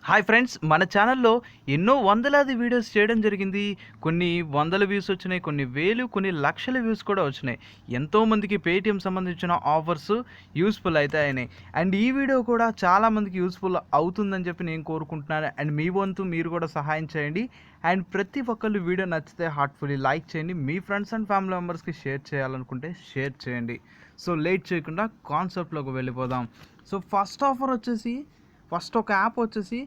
Hi friends, మన ఛానల్లో ఎన్నో వందలాది వీడియోస్ చేయడం జరిగింది. కొన్ని వందల వ్యూస్ వచ్చినాయి, కొన్ని వేలు, కొన్ని లక్షల వ్యూస్ కూడా వచ్చినాయి. ఎంతోమందికి పేటీఎం సంబంధించిన ఆఫర్స్ యూస్ఫుల్ అయితే అయినాయి. అండ్ ఈ వీడియో కూడా చాలామందికి యూస్ఫుల్ అవుతుందని చెప్పి నేను కోరుకుంటున్నాను. అండ్ మీ వంతు మీరు కూడా సహాయం చేయండి. అండ్ ప్రతి ఒక్కళ్ళు వీడియో నచ్చితే హార్ట్ఫుల్లీ లైక్ చేయండి. మీ ఫ్రెండ్స్ అండ్ ఫ్యామిలీ మెంబర్స్కి షేర్ చేయాలనుకుంటే షేర్ చేయండి. సో లేట్ చేయకుండా కాన్సెప్ట్లోకి వెళ్ళిపోదాం. సో ఫస్ట్ ఆఫర్ వచ్చేసి ఒక యాప్ వచ్చేసి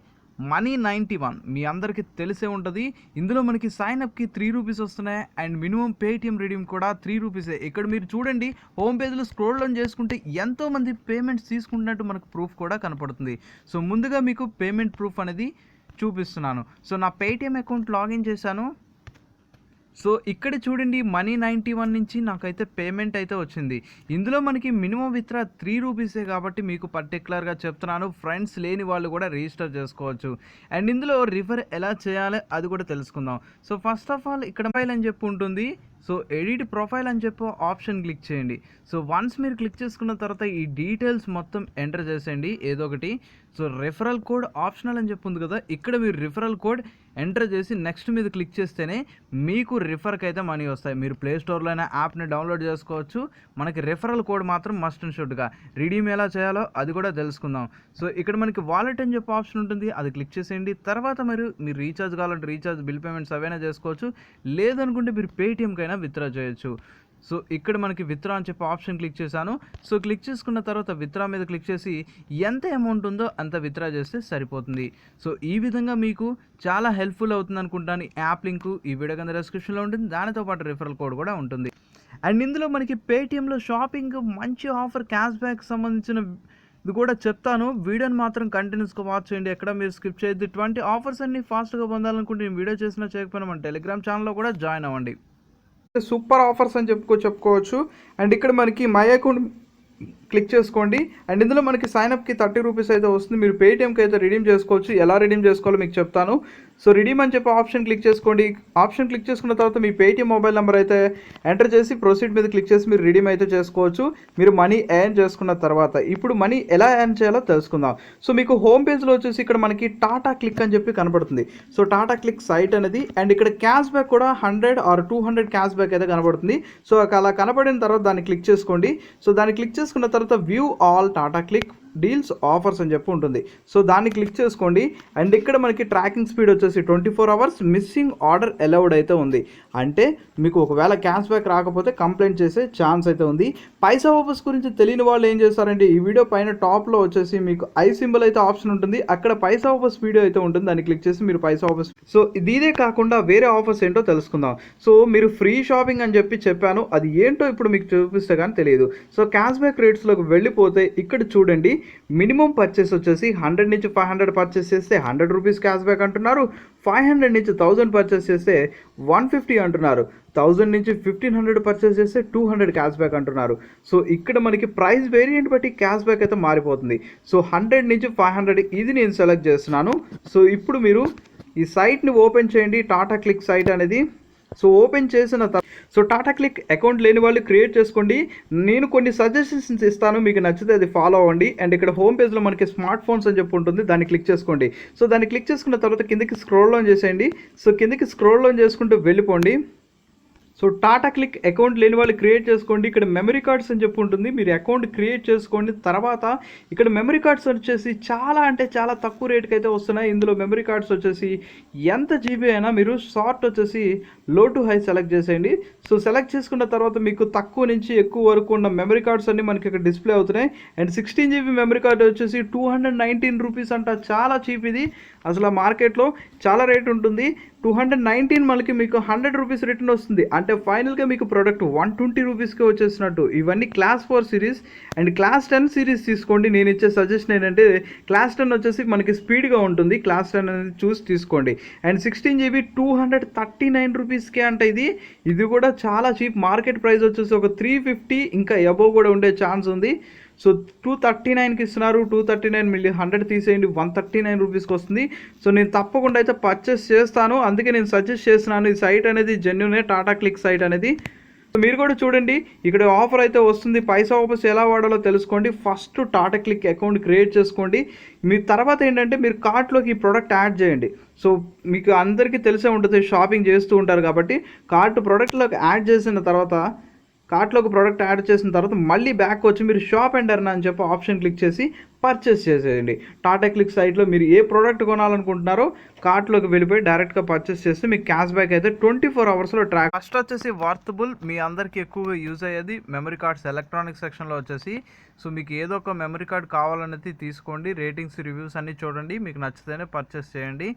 Money91. మీ అందరికీ తెలిసే ఉంటుంది. ఇందులో మనకి సైన్అప్కి ₹3 వస్తున్నాయి. అండ్ మినిమం పేటిఎం రిడీమ్ కూడా ₹3. ఇక్కడ మీరు చూడండి, హోమ్ పేజ్లో స్క్రోల్ డౌన్ చేసుకుంటే ఎంతోమంది పేమెంట్స్ తీసుకుంటున్నట్టు మనకు ప్రూఫ్ కూడా కనపడుతుంది. సో ముందుగా మీకు పేమెంట్ ప్రూఫ్ అనేది చూపిస్తున్నాను. సో నా పేటిఎం అకౌంట్ లాగిన్ చేశాను. సో ఇక్కడ చూడండి, Money91 నుంచి నాకైతే పేమెంట్ అయితే వచ్చింది. ఇందులో మనకి మినిమం విత్డ్రా ₹3 కాబట్టి మీకు పర్టికులర్గా చెప్తున్నాను. ఫ్రెండ్స్ లేని వాళ్ళు కూడా రిజిస్టర్ చేసుకోవచ్చు. అండ్ ఇందులో రిఫర్ ఎలా చేయాలి అది కూడా తెలుసుకుందాం. సో ఫస్ట్ ఆఫ్ ఆల్ ఇక్కడ ప్రొఫైల్ అని చెప్పి ఉంటుంది. సో ఎడిట్ ప్రొఫైల్ అని చెప్పి ఆప్షన్ క్లిక్ చేయండి. సో వన్స్ మీరు క్లిక్ చేసుకున్న తర్వాత ఈ డీటెయిల్స్ మొత్తం ఎంటర్ చేసేయండి ఏదో ఒకటి. సో రెఫరల్ కోడ్ ఆప్షనల్ అని చెప్పి ఉంది కదా, ఇక్కడ మీరు రిఫరల్ కోడ్ ఎంటర్ చేసి నెక్స్ట్ మీద క్లిక్ చేస్తేనే మీకు రిఫర్కి అయితే మనీ వస్తాయి. మీరు ప్లే స్టోర్లో అయినా యాప్ని డౌన్లోడ్ చేసుకోవచ్చు. మనకి రిఫరల్ కోడ్ మాత్రం మస్ట్ అండ్ షుడ్గా. రిడీమ్ ఎలా చేయాలో అది కూడా తెలుసుకుందాం. సో ఇక్కడ మనకి వాలెట్ అని చెప్పి ఆప్షన్ ఉంటుంది, అది క్లిక్ చేసేయండి. తర్వాత మీరు రీఛార్జ్ కావాలంటే రీఛార్జ్, బిల్ పేమెంట్స్ అవైనా చేసుకోవచ్చు. లేదనుకుంటే మీరు పేటిఎంకైనా విత్డ్రా చేయొచ్చు. సో ఇక్కడ మనకి విత్డ్రా అని చెప్పి ఆప్షన్ క్లిక్ చేశాను. సో క్లిక్ చేసుకున్న తర్వాత విత్డ్రా మీద క్లిక్ చేసి ఎంత అమౌంట్ ఉందో అంత విత్డ్రా చేస్తే సరిపోతుంది. సో ఈ విధంగా మీకు చాలా హెల్ప్ఫుల్ అవుతుంది అనుకుంటాను. యాప్ లింకు ఈ వీడియో కింద డిస్క్రిప్షన్లో ఉంటుంది. దానితో పాటు రిఫరల్ కోడ్ కూడా ఉంటుంది. అండ్ ఇందులో మనకి పేటిఎంలో షాపింగ్ మంచి ఆఫర్, క్యాష్ బ్యాక్ సంబంధించిన ఇది కూడా చెప్తాను. వీడియోని మాత్రం కంటిన్యూస్గా వాచ్ చేయండి, ఎక్కడ మీరు స్కిప్ చేయొద్దు. ఇటువంటి ఆఫర్స్ అన్ని ఫాస్ట్గా పొందాలనుకుంటే నేను వీడియో చేసినా చేయకపోయినా మన టెలిగ్రామ్ ఛానల్లో కూడా జాయిన్ అవ్వండి. సూపర్ ఆఫర్స్ అని చెప్పుకోవచ్చు. అండ్ ఇక్కడ మనకి మై అకౌంట్ క్లిక్ చేసుకోండి. అండ్ ఇందులో మనకి సైన్అప్కి ₹30 అయితే వస్తుంది. మీరు పేటిఎంకి అయితే రిడీమ్ చేసుకోవచ్చు. ఎలా రిడీమ్ చేసుకోవాలో మీకు చెప్తాను. సో రిడీమ్ అని చెప్పి ఆప్షన్ క్లిక్ చేసుకోండి. ఆప్షన్ క్లిక్ చేసుకున్న తర్వాత మీ పేటిఎం మొబైల్ నెంబర్ అయితే ఎంటర్ చేసి ప్రొసీడ్ మీద క్లిక్ చేసి మీరు రిడీమ్ అయితే చేసుకోవచ్చు. మీరు మనీ ఎర్న్ చేసుకున్న తర్వాత ఇప్పుడు మనీ ఎలా ఎర్న్ చేయాలో తెలుసుకుందాం. సో మీకు హోమ్ పేజ్లో వచ్చేసి ఇక్కడ మనకి టాటా క్లిక్ అని చెప్పి కనబడుతుంది. సో టాటా క్లిక్ సైట్ అనేది, అండ్ ఇక్కడ క్యాష్ బ్యాక్ కూడా 100 or 200 క్యాష్ బ్యాక్ అయితే కనబడుతుంది. సో అలా కనబడిన తర్వాత దాన్ని క్లిక్ చేసుకోండి. సో దాన్ని క్లిక్ చేసుకున్న తర్వాత view all Tata click deals offers అని చెప్పి ఉంటుంది. సో దాన్ని క్లిక్ చేసుకోండి. అండ్ ఇక్కడ మనకి ట్రాకింగ్ స్పీడ్ వచ్చేసి 24 hours, మిస్సింగ్ ఆర్డర్ అలౌడ్ అయితే ఉంది. అంటే మీకు ఒకవేళ క్యాష్ బ్యాక్ రాకపోతే కంప్లైంట్ చేసే ఛాన్స్ అయితే ఉంది. పైసా వాపస్ గురించి తెలియని వాళ్ళు ఏం చేస్తారంటే ఈ వీడియో పైన టాప్లో వచ్చేసి మీకు ఐ సింబల్ అయితే ఆప్షన్ ఉంటుంది, అక్కడ పైసా వాపస్ వీడియో అయితే ఉంటుంది. దాన్ని క్లిక్ చేసి మీరు పైసా వాపస్. సో ఇదే కాకుండా వేరే ఆఫర్స్ ఏంటో తెలుసుకుందాం. సో మీరు ఫ్రీ షాపింగ్ అని చెప్పాను, అది ఏంటో ఇప్పుడు మీకు చూపిస్తే కానీ తెలియదు. సో క్యాష్ బ్యాక్ రేట్స్లోకి వెళ్ళిపోతే ఇక్కడ చూడండి, మినిమం పర్చేస్ వచ్చేసి 100 నుంచి 500 పర్చేస్ చేస్తే ₹100 క్యాష్ బ్యాక్ అంటున్నారు. 500 నుంచి 1000 పర్చేస్ చేస్తే 150 అంటున్నారు. 1000 నుంచి 1500 పర్చేస్ చేస్తే 200 క్యాష్ బ్యాక్ అంటున్నారు. సో ఇక్కడ మనకి ప్రైస్ వేరియంట్ బట్టి క్యాష్ బ్యాక్ అయితే మారిపోతుంది. సో 100 నుంచి 500 ఇది నేను సెలెక్ట్ చేస్తున్నాను. సో ఇప్పుడు మీరు ఈ సైట్ని ఓపెన్ చేయండి, టాటా క్లిక్ సైట్ అనేది. సో ఓపెన్ చేసిన తర్వాత సో టాటా క్లిక్ అకౌంట్ లేని వాళ్ళు క్రియేట్ చేసుకోండి. నేను కొన్ని సజెషన్స్ ఇస్తాను, మీకు నచ్చితే అది ఫాలో అవ్వండి. అండ్ ఇక్కడ హోమ్ పేజ్లో మనకి స్మార్ట్ ఫోన్స్ అని చెప్పి ఉంటుంది, దాన్ని క్లిక్ చేసుకోండి. సో దాన్ని క్లిక్ చేసుకున్న తర్వాత కిందకి స్క్రోల్ డౌన్ చేసేయండి. సో కిందకి స్క్రోల్ డౌన్ చేసుకుంటూ వెళ్ళిపోండి. సో టాటా క్లిక్ అకౌంట్ లేని వాళ్ళు క్రియేట్ చేసుకోండి. ఇక్కడ మెమరీ కార్డ్స్ అని చెప్పి ఉంటుంది, మీరు అకౌంట్ క్రియేట్ చేసుకోండి. తర్వాత ఇక్కడ మెమరీ కార్డ్స్ వచ్చేసి చాలా అంటే చాలా తక్కువ రేట్కి అయితే వస్తున్నాయి. ఇందులో మెమరీ కార్డ్స్ వచ్చేసి ఎంత జీబీ అయినా మీరు షార్ట్ వచ్చేసి లో టు హై సెలెక్ట్ చేసేయండి. సో సెలెక్ట్ చేసుకున్న తర్వాత మీకు తక్కువ నుంచి ఎక్కువ వరకు ఉన్న మెమరీ కార్డ్స్ అన్ని మనకి ఇక్కడ డిస్ప్లే అవుతున్నాయి. అండ్ 16 GB మెమరీ కార్డ్ వచ్చేసి ₹219 అంట, చాలా చీప్ ఇది. అసలు మార్కెట్లో చాలా రేట్ ఉంటుంది. 219 మనకి మీకు ₹100 రిటర్న్ వస్తుంది. అంటే ఫైనల్గా మీకు ప్రోడక్ట్ ₹120కే వచ్చేసినట్టు. ఇవన్నీ class 4 series. And class 10 series తీసుకోండి. నేను ఇచ్చే సజెషన్ ఏంటంటే క్లాస్ 10 వచ్చేసి మనకి స్పీడ్గా ఉంటుంది, క్లాస్ 10 అనేది చూసి తీసుకోండి. అండ్ 16 GB ₹239కే అంటే ఇది కూడా చాలా చీప్. మార్కెట్ ప్రైస్ వచ్చేసి ఒక 350 ఇంకా అబోవ్ కూడా ఉండే ఛాన్స్ ఉంది. సో 239కి ఇస్తున్నారు. 239 మిలియన్ 100 తీసేయండి, ₹139కి వస్తుంది. సో నేను తప్పకుండా అయితే పర్చేస్ చేస్తాను, అందుకే నేను సజెస్ట్ చేస్తున్నాను. ఈ సైట్ అనేది జెన్యూనే, టాటా క్లిక్ సైట్ అనేది. మీరు కూడా చూడండి, ఇక్కడ ఆఫర్ అయితే వస్తుంది. పైసా ఆఫర్స్ ఎలా వాడాలో తెలుసుకోండి. First Tata click account create చేసుకోండి. మీ తర్వాత ఏంటంటే మీరు కార్ట్లోకి ఈ ప్రోడక్ట్ యాడ్ చేయండి. సో మీకు అందరికీ తెలిసే ఉంటుంది, షాపింగ్ చేస్తూ ఉంటారు కాబట్టి ప్రోడక్ట్లోకి యాడ్ చేసిన తర్వాత కార్ట్లోకి ప్రోడక్ట్ యాడ్ చేసిన తర్వాత మళ్ళీ బ్యాక్ వచ్చి మీరు షాప్ అండ్ ఎర్న్ అని చెప్పి ఆప్షన్ క్లిక్ చేసి పర్చేస్ చేసేయండి. టాటా క్లిక్ సైట్లో మీరు ఏ ప్రోడక్ట్ కొనాలనుకుంటున్నారో కార్ట్లోకి వెళ్ళిపోయి డైరెక్ట్గా పర్చేస్ చేస్తే మీకు క్యాష్ బ్యాక్ అయితే 24 అవర్స్లో ట్రాక్. ఫస్ట్ వచ్చేసి వర్తబుల్, మీ అందరికీ ఎక్కువగా యూజ్ అయ్యేది మెమరీ కార్డ్స్. ఎలక్ట్రానిక్ సెక్షన్లో వచ్చేసి సో మీకు ఏదో ఒక మెమరీ కార్డ్ కావాలనేది తీసుకోండి, రేటింగ్స్ రివ్యూస్ అన్నీ చూడండి, మీకు నచ్చితేనే పర్చేస్ చేయండి.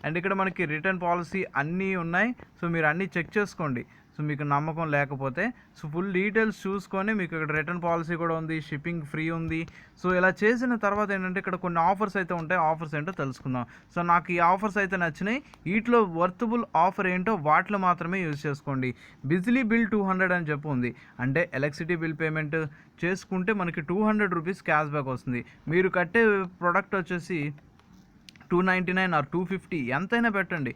అండ్ ఇక్కడ మనకి రిటర్న్ పాలసీ అన్నీ ఉన్నాయి. సో మీరు అన్నీ చెక్ చేసుకోండి. సో మీకు నమ్మకం లేకపోతే సో ఫుల్ డీటెయిల్స్ చూసుకొని మీకు ఇక్కడ రిటర్న్ పాలసీ కూడా ఉంది, షిప్పింగ్ ఫ్రీ ఉంది. సో ఇలా చేసిన తర్వాత ఏంటంటే ఇక్కడ కొన్ని ఆఫర్స్ అయితే ఉంటాయి. ఆఫర్స్ ఏంటో తెలుసుకుందాం. సో నాకు ఈ ఆఫర్స్ అయితే నచ్చినాయి. వీటిలో వర్తబుల్ ఆఫర్ ఏంటో వాటిలో మాత్రమే యూజ్ చేసుకోండి. బిజిలీ బిల్ 200 అని చెప్పి ఉంది, అంటే ఎలక్ట్రిసిటీ బిల్ పేమెంట్ చేసుకుంటే మనకి 200 రూపీస్ క్యాష్ బ్యాక్ వస్తుంది. మీరు కట్టే ప్రోడక్ట్ వచ్చేసి 299 ఆర్ 250 ఎంతైనా పెట్టండి.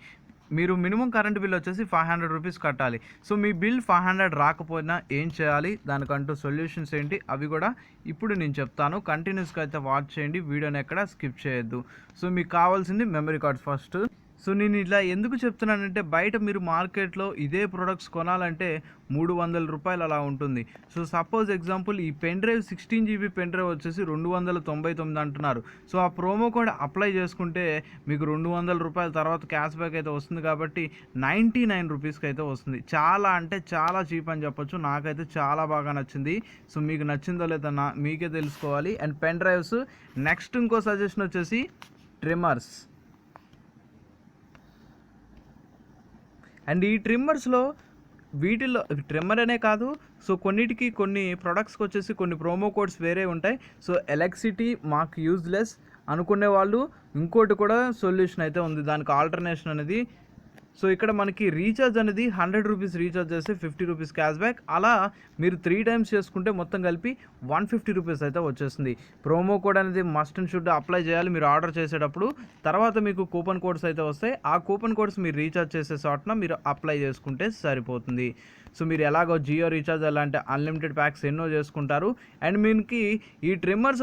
మీరు మినిమం కరెంట్ బిల్ వచ్చేసి 500 రూపీస్ కట్టాలి. సో మీ బిల్ 500 రాకపోయినా ఏం చేయాలి, దానికంటూ సొల్యూషన్స్ ఏంటి అవి కూడా ఇప్పుడు నేను చెప్తాను. కంటిన్యూస్గా అయితే వాచ్ చేయండి, వీడియోని ఎక్కడ స్కిప్ చేయొద్దు. సో మీకు కావాల్సింది మెమరీ కార్డ్స్ ఫస్ట్. సో నేను ఇలా ఎందుకు చెప్తున్నానంటే బయట మీరు మార్కెట్లో ఇదే ప్రొడక్ట్స్ కొనాలంటే 300 రూపాయలు అలా ఉంటుంది. సో సపోజ్ ఎగ్జాంపుల్ ఈ pen drive 16 GB pen drive వచ్చేసి 299 అంటున్నారు. సో ఆ ప్రోమో కోడ్ అప్లై చేసుకుంటే మీకు 200 రూపాయల తర్వాత క్యాష్ బ్యాక్ అయితే వస్తుంది కాబట్టి 99 రూపీస్కి అయితే వస్తుంది. చాలా అంటే చాలా చీప్ అని చెప్పొచ్చు. నాకైతే చాలా బాగా నచ్చింది. సో మీకు నచ్చిందో లేదో మీకే తెలుసుకోవాలి. అండ్ పెన్ డ్రైవ్స్ నెక్స్ట్ ఇంకో సజెషన్ వచ్చేసి ట్రిమ్మర్స్. అండ్ ఈ ట్రిమ్మర్స్లో వీటిల్లో ట్రిమ్మర్ అనే కాదు, సో కొన్నిటికి కొన్ని ప్రొడక్ట్స్కి వచ్చేసి కొన్ని ప్రోమో కోడ్స్ వేరే ఉంటాయి. సో ఎలక్ట్రిసిటీ మాకు యూజ్లెస్ అనుకునే వాళ్ళు ఇంకోటి కూడా సొల్యూషన్ అయితే ఉంది, దానికి ఆల్టర్నేషన్ అనేది. సో ఇక్కడ మనకి రీఛార్జ్ అనేది 100 రూపీస్ రీఛార్జ్ చేస్తే 50 రూపీస్ క్యాష్ బ్యాక్. అలా మీరు 3 టైమ్స్ చేసుకుంటే మొత్తం కలిపి 150 రూపీస్ అయితే వచ్చేస్తుంది. ప్రోమో కోడ్ అనేది మస్ట్ అండ్ షుడ్ అప్లై చేయాలి మీరు ఆర్డర్ చేసేటప్పుడు. తర్వాత మీకు కూపన్ కోడ్స్ అయితే వస్తాయి. ఆ కూపన్ కోడ్స్ మీరు రీఛార్జ్ చేసే చోటన మీరు అప్లై చేసుకుంటే సరిపోతుంది. సో మీరు ఎలాగో జియో రీఛార్జ్ అలాంటి అన్లిమిటెడ్ ప్యాక్స్ ఎన్నో చేసుకుంటారు. అండ్ మీకు ఈ ట్రిమ్మర్స్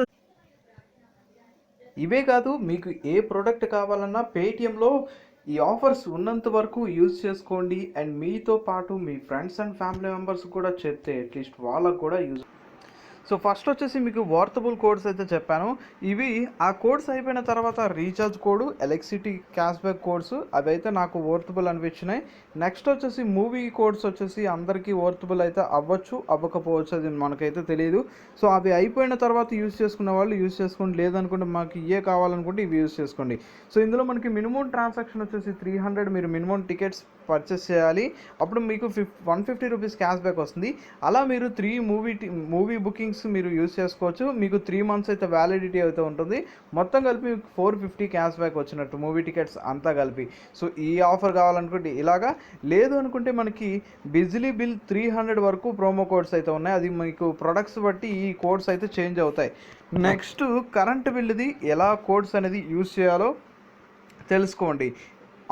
ఇవే కాదు, మీకు ఏ ప్రోడక్ట్ కావాలన్నా పేటిఎంలో ఈ ఆఫర్స్ ఉన్నంత వరకు యూజ్ చేసుకోండి. అండ్ మీతో పాటు మీ ఫ్రెండ్స్ అండ్ ఫ్యామిలీ మెంబర్స్ కూడా చెప్తే అట్లీస్ట్ వాళ్ళకు కూడా యూజ్. సో ఫస్ట్ వచ్చేసి మీకు వర్తబుల్ కోడ్స్ అయితే చెప్పాను. ఇవి ఆ కోడ్స్ అయిపోయిన తర్వాత recharge code, electricity cash back codes అవి అయితే నాకు వర్తబుల్ అనిపించినాయి. నెక్స్ట్ వచ్చేసి మూవీ కోడ్స్ వచ్చేసి అందరికీ వర్తబుల్ అయితే అవ్వచ్చు అవ్వకపోవచ్చు, అది మనకైతే తెలియదు. సో అవి అయిపోయిన తర్వాత యూజ్ చేసుకున్న వాళ్ళు యూజ్ చేసుకోండి, లేదనుకుంటే మాకు ఇవే కావాలనుకుంటే ఇవి యూజ్ చేసుకోండి. సో ఇందులో మనకి మినిమం ట్రాన్సాక్షన్ వచ్చేసి 300 మీరు మినిమం టికెట్స్ పర్చేస్ చేయాలి. అప్పుడు మీకు 150 రూపీస్ క్యాష్ బ్యాక్ వస్తుంది. అలా మీరు 3 మూవీ బుకింగ్స్ మీరు యూజ్ చేసుకోవచ్చు. మీకు 3 మంత్స్ అయితే వ్యాలిడిటీ అయితే ఉంటుంది. మొత్తం కలిపి మీకు 450 క్యాష్ బ్యాక్ వచ్చినట్టు మూవీ టికెట్స్ అంతా కలిపి. సో ఈ ఆఫర్ కావాలనుకుంటే ఇలాగా, లేదు అనుకుంటే మనకి బిజిలీ బిల్ 300 వరకు ప్రోమో కోడ్స్ అయితే ఉన్నాయి. అది మీకు ప్రొడక్ట్స్ బట్టి ఈ కోడ్స్ అయితే చేంజ్ అవుతాయి. నెక్స్ట్ కరెంట్ బిల్ది ఎలా కోడ్స్ అనేది యూజ్ చేయాలో తెలుసుకోండి.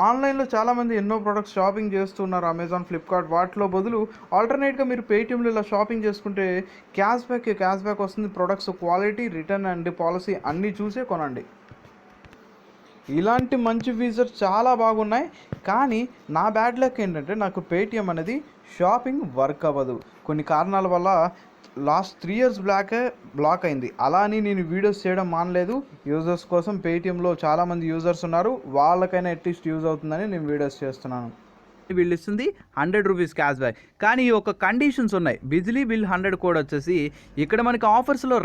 ఆన్లైన్లో చాలామంది ఎన్నో ప్రొడక్ట్స్ షాపింగ్ చేస్తున్నారు, అమెజాన్, ఫ్లిప్కార్ట్. వాటిలో బదులు ఆల్టర్నేట్గా మీరు పేటిఎంలో ఇలా షాపింగ్ చేసుకుంటే క్యాష్ బ్యాక్ వస్తుంది. Products quality, return and policy అన్నీ చూసే కొనండి. ఇలాంటి మంచి ఫీచర్స్ చాలా బాగున్నాయి. కానీ నా బ్యాడ్ లక్ ఏంటంటే నాకు పేటిఎం అనేది షాపింగ్ వర్క్ అవ్వదు. కొన్ని కారణాల వల్ల లాస్ట్ 3 years బ్లాక్ అయింది. అలా అని నేను వీడియోస్ చేయడం మానలేదు. యూజర్స్ కోసం పేటిఎంలో చాలామంది యూజర్స్ ఉన్నారు, వాళ్ళకైనా అట్లీస్ట్ యూజ్ అవుతుందని నేను వీడియోస్ చేస్తున్నాను. వీళ్ళు ఇస్తుంది 100 రూపీస్ క్యాష్ బ్యాక్. కానీ ఈ ఒక కండిషన్స్ ఉన్నాయి. బిజిలీ బిల్ 100 కోడ్ వచ్చేసి ఇక్కడ మనకి ఆఫర్స్లో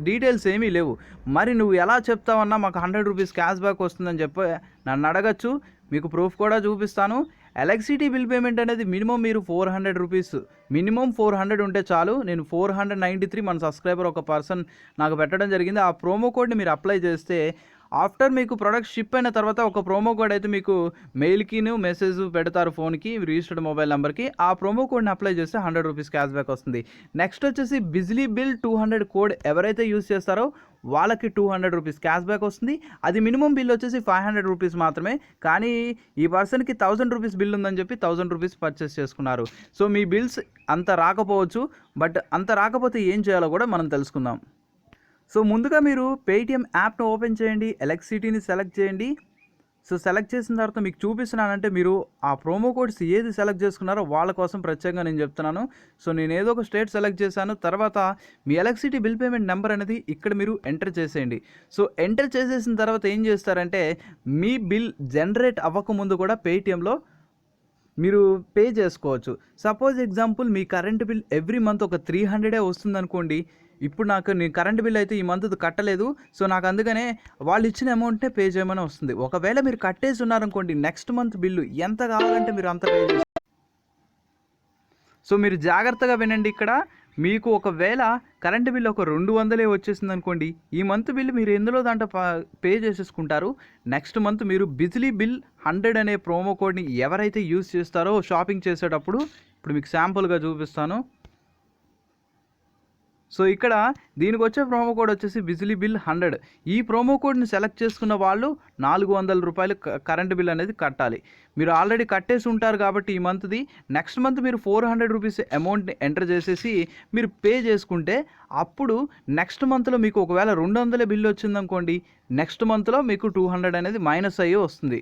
డీటెయిల్స్ ఏమీ లేవు. మరి నువ్వు ఎలా చెప్తావన్నా మాకు 100 రూపీస్ క్యాష్ బ్యాక్ వస్తుందని చెప్పి నన్ను అడగచ్చు. మీకు ప్రూఫ్ కూడా చూపిస్తాను. ఎలక్ట్రిసిటీ బిల్ పేమెంట్ అనేది మినిమం మీరు 400 రూపీస్, మినిమం 400 ఉంటే చాలు. నేను 493 మన సబ్స్క్రైబర్ ఒక పర్సన్ నాకు పెట్టడం జరిగింది. ఆ ప్రోమో కోడ్ని మీరు అప్లై చేస్తే ఆఫ్టర్ మీకు ప్రొడక్ట్ షిప్ అయిన తర్వాత ఒక ప్రోమో కోడ్ అయితే మీకు మెయిల్కిను మెసేజ్ పెడతారు ఫోన్కి రిజిస్టర్డ్ మొబైల్ నెంబర్కి. ఆ ప్రోమో కోడ్ని అప్లై చేస్తే ₹100 క్యాష్ బ్యాక్ వస్తుంది. నెక్స్ట్ వచ్చేసి బిజ్లీ బిల్ 200 కోడ్ ఎవరైతే యూస్ చేస్తారో వాళ్ళకి ₹200 క్యాష్ బ్యాక్ వస్తుంది. అది మినిమం బిల్ వచ్చేసి ₹500 మాత్రమే. కానీ ఈ పర్సన్కి ₹1000 బిల్ ఉందని చెప్పి ₹1000 పర్చేస్ చేసుకున్నారు. సో మీ బిల్స్ అంత రాకపోవచ్చు, బట్ అంత రాకపోతే ఏం చేయాలో కూడా మనం తెలుసుకుందాం. సో ముందుగా మీరు పేటిఎం యాప్ను ఓపెన్ చేయండి, ఎలక్ట్రిసిటీని సెలెక్ట్ చేయండి. సో సెలెక్ట్ చేసిన తర్వాత మీకు చూపిస్తున్నానంటే మీరు ఆ ప్రోమో కోడ్స్ ఏది సెలెక్ట్ చేసుకున్నారో వాళ్ళ కోసం ప్రత్యేకంగా నేను చెప్తున్నాను. సో నేను ఏదో ఒక స్టేట్ సెలెక్ట్ చేశాను. తర్వాత మీ ఎలక్ట్రిసిటీ బిల్ పేమెంట్ నెంబర్ అనేది ఇక్కడ మీరు ఎంటర్ చేసేయండి. సో ఎంటర్ చేసేసిన తర్వాత ఏం చేస్తారంటే మీ బిల్ జనరేట్ అవ్వకముందు కూడా పేటిఎంలో మీరు పే చేసుకోవచ్చు. సపోజ్ ఎగ్జాంపుల్ మీ కరెంట్ బిల్ ఎవ్రీ మంత్ ఒక 300 వస్తుందనుకోండి. ఇప్పుడు నేను కరెంట్ బిల్ అయితే ఈ మంత్ కట్టలేదు, సో నాకు అందుకనే వాళ్ళు ఇచ్చిన అమౌంట్నే పే చేయమని వస్తుంది. ఒకవేళ మీరు కట్టేసి ఉన్నారనుకోండి, నెక్స్ట్ మంత్ బిల్లు ఎంత కావాలంటే మీరు అంత పే చేస్తారు. సో మీరు జాగ్రత్తగా వినండి. ఇక్కడ మీకు ఒకవేళ కరెంటు బిల్ ఒక 200 వచ్చేసింది అనుకోండి, ఈ మంత్ బిల్ మీరు ఎందులో దాంట్లో పే చేసేసుకుంటారు. నెక్స్ట్ మంత్ మీరు బిజ్లీ బిల్ 100 అనే ప్రోమో కోడ్ని ఎవరైతే యూజ్ చేస్తారో షాపింగ్ చేసేటప్పుడు, ఇప్పుడు మీకు శాంపుల్గా చూపిస్తాను. సో ఇక్కడ దీనికి వచ్చే ప్రోమో కోడ్ వచ్చేసి బిజ్లీ బిల్ 100. ఈ ప్రోమో కోడ్ని సెలెక్ట్ చేసుకున్న వాళ్ళు ₹400 కరెంట్ బిల్ అనేది కట్టాలి. మీరు ఆల్రెడీ కట్టేసి ఉంటారు కాబట్టి ఈ మంత్ది, నెక్స్ట్ మంత్ మీరు ₹400 అమౌంట్ని ఎంటర్ చేసేసి మీరు పే చేసుకుంటే అప్పుడు నెక్స్ట్ మంత్లో మీకు ఒకవేళ 200 బిల్ వచ్చిందనుకోండి, నెక్స్ట్ మంత్లో మీకు 200 అనేది మైనస్ అయ్యి వస్తుంది.